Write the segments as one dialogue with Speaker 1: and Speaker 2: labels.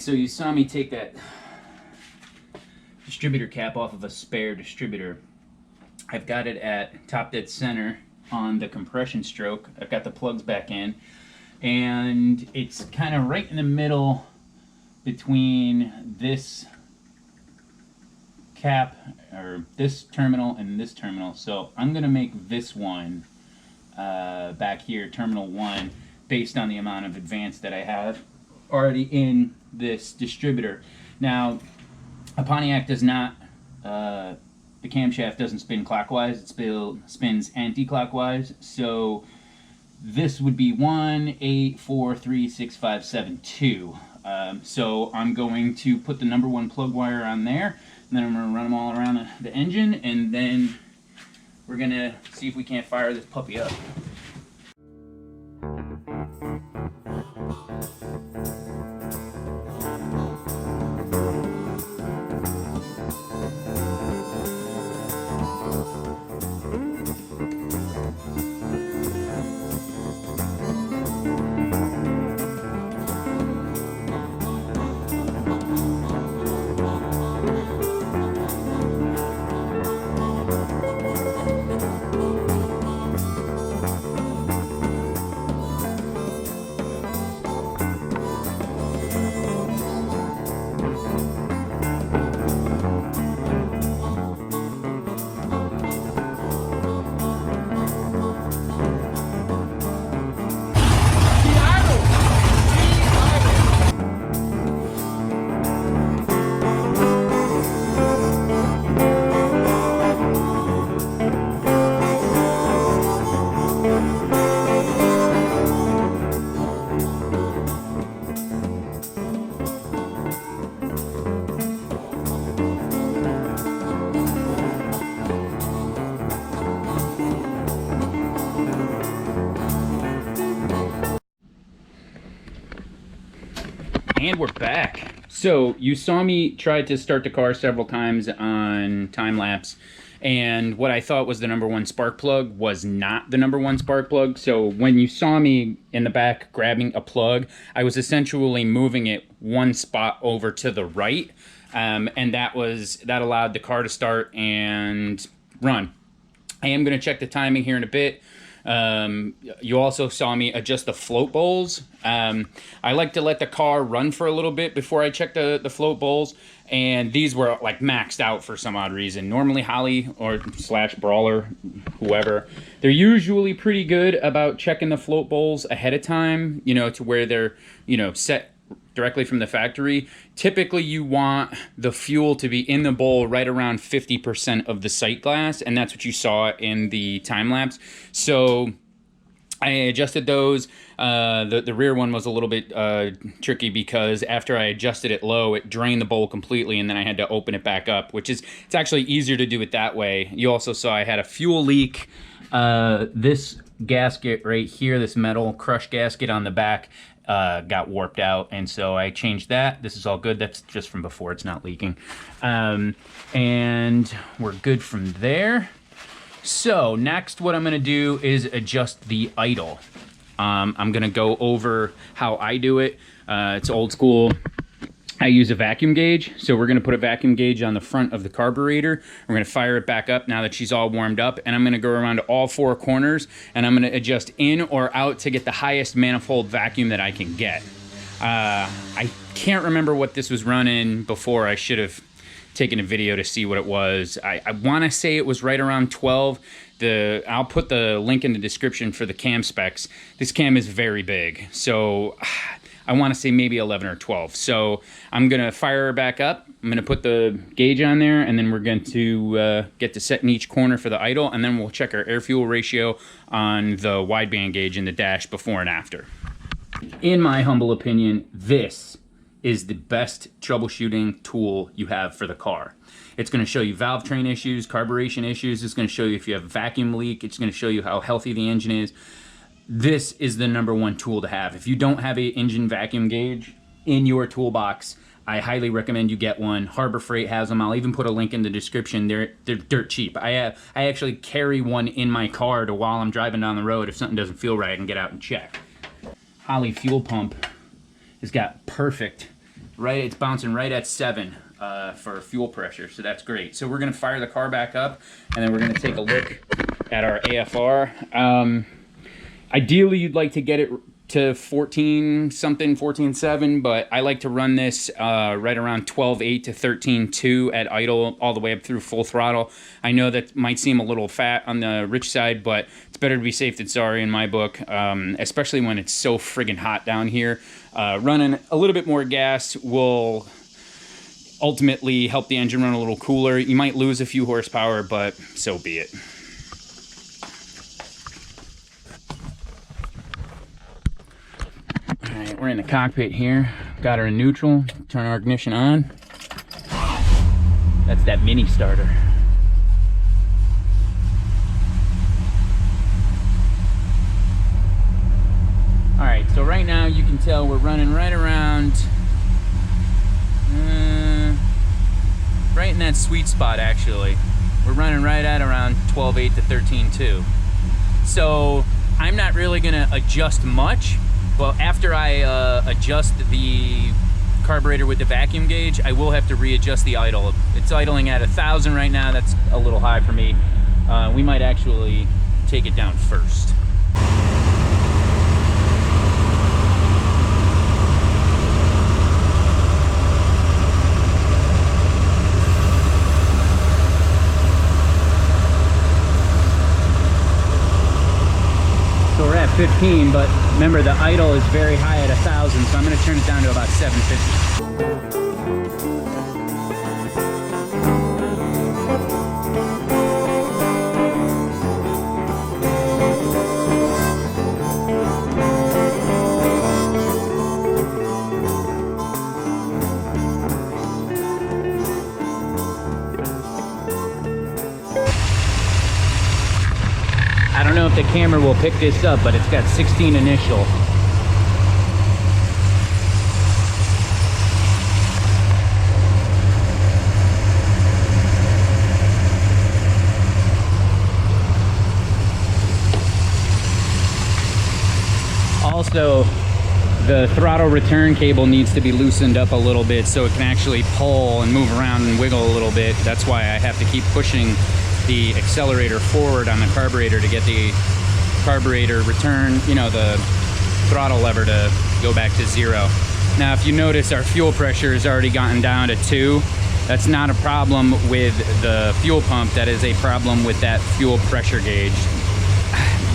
Speaker 1: so you saw me take that distributor cap off of a spare distributor. I've got it at top dead center on the compression stroke. I've got the plugs back in, and it's kind of right in the middle between this cap, or this terminal, and this terminal. So I'm gonna make this one back here, terminal 1, based on the amount of advance that I have already in this distributor. Now, a Pontiac does not, the camshaft doesn't spin clockwise, it spins anti-clockwise. So this would be 1, 8, 4, 3, 6, 5, 7, 2. So I'm going to put the number 1 plug wire on there, and then I'm going to run them all around the engine, and then we're going to see if we can't fire this puppy up. And we're back. So you saw me try to start the car several times on time lapse, and what I thought was the number 1 spark plug was not the number 1 spark plug. So when you saw me in the back grabbing a plug, I was essentially moving it 1 spot over to the right, and that allowed the car to start and run. I am going to check the timing here in a bit. You also saw me adjust the float bowls. I like to let the car run for a little bit before I check the float bowls, and these were like maxed out for some odd reason. Normally Holly or / Brawler, whoever, they're usually pretty good about checking the float bowls ahead of time, you know, to where they're, you know, set directly from the factory. Typically you want the fuel to be in the bowl right around 50% of the sight glass, and that's what you saw in the time lapse. So I adjusted those. The rear one was a little bit tricky because after I adjusted it low, it drained the bowl completely, and then I had to open it back up, which is, it's actually easier to do it that way. You also saw I had a fuel leak. This gasket right here, this metal crush gasket on the back, got warped out, and so I changed that. This is all good. That's just from before, it's not leaking. And we're good from there. So next what I'm going to do is adjust the idle. I'm going to go over how I do it. It's old school. I use a vacuum gauge, so we're going to put a vacuum gauge on the front of the carburetor. We're going to fire it back up now that she's all warmed up, and I'm going to go around to all 4 corners, and I'm going to adjust in or out to get the highest manifold vacuum that I can get. I can't remember what this was running before. I should have taken a video to see what it was. I want to say it was right around 12. I'll put the link in the description for the cam specs. This cam is very big, so I want to say maybe 11 or 12. So I'm going to fire her back up. I'm going to put the gauge on there, and then we're going to get to set in each corner for the idle, and then we'll check our air-fuel ratio on the wideband gauge in the dash before and after. In my humble opinion, this is the best troubleshooting tool you have for the car. It's going to show you valve train issues, carburation issues. It's going to show you if you have a vacuum leak. It's going to show you how healthy the engine is. This is the number 1 tool to have. If you don't have an engine vacuum gauge in your toolbox, I highly recommend you get one. Harbor Freight has them. I'll even put a link in the description. They're dirt cheap. I actually carry one in my car to while I'm driving down the road if something doesn't feel right and get out and check. Holley fuel pump has got perfect right, it's bouncing right at 7 for fuel pressure, so that's great. So we're gonna fire the car back up, and then we're gonna take a look at our AFR. Ideally, you'd like to get it to 14 something, 14.7, but I like to run this right around 12.8 to 13.2 at idle, all the way up through full throttle. I know that might seem a little fat on the rich side, but it's better to be safe than sorry in my book, especially when it's so friggin' hot down here. Running a little bit more gas will ultimately help the engine run a little cooler. You might lose a few horsepower, but so be it. Alright, we're in the cockpit here. Got her in neutral. Turn our ignition on. That's that mini starter. Alright, so right now you can tell we're running right around right in that sweet spot actually. We're running right at around 12.8 to 13.2. So I'm not really gonna adjust much. Well, after I adjust the carburetor with the vacuum gauge, I will have to readjust the idle. It's idling at 1,000 right now. That's a little high for me. We might actually take it down first. So we're at 15, but remember the idle is very high at 1,000, so I'm going to turn it down to about 750. I don't know if the camera will pick this up, but it's got 16 initial. Also, the throttle return cable needs to be loosened up a little bit so it can actually pull and move around and wiggle a little bit. That's why I have to keep pushing the accelerator forward on the carburetor to get the carburetor return, you know, the throttle lever to go back to 0. Now, if you notice, our fuel pressure has already gotten down to 2. That's not a problem with the fuel pump. That is a problem with that fuel pressure gauge.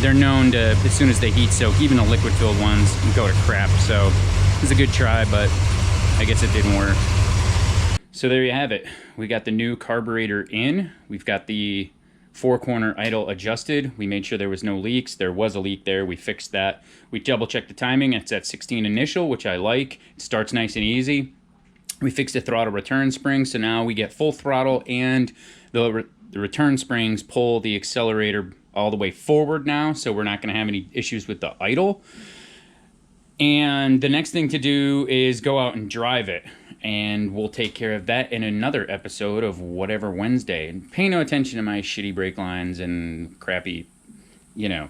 Speaker 1: They're known to, as soon as they heat soak, even the liquid filled ones go to crap. So it's a good try, but I guess it didn't work. So there you have it. We got the new carburetor in. We've got the 4-corner idle adjusted. We made sure there was no leaks. There was a leak there. We fixed that. We double checked the timing. It's at 16 initial, which I like. It starts nice and easy. We fixed the throttle return spring, so now we get full throttle, and the return springs pull the accelerator all the way forward now, so we're not going to have any issues with the idle. And the next thing to do is go out and drive it. And we'll take care of that in another episode of Whatever Wednesday. And pay no attention to my shitty brake lines and crappy, you know,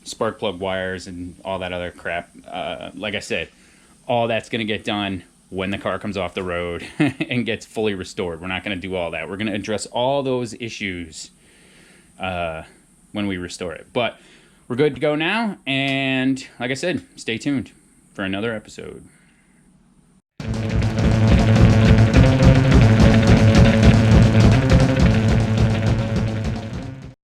Speaker 1: spark plug wires and all that other crap. Like I said, all that's going to get done when the car comes off the road and gets fully restored. We're not going to do all that. We're going to address all those issues when we restore it. But we're good to go now. And like I said, stay tuned for another episode.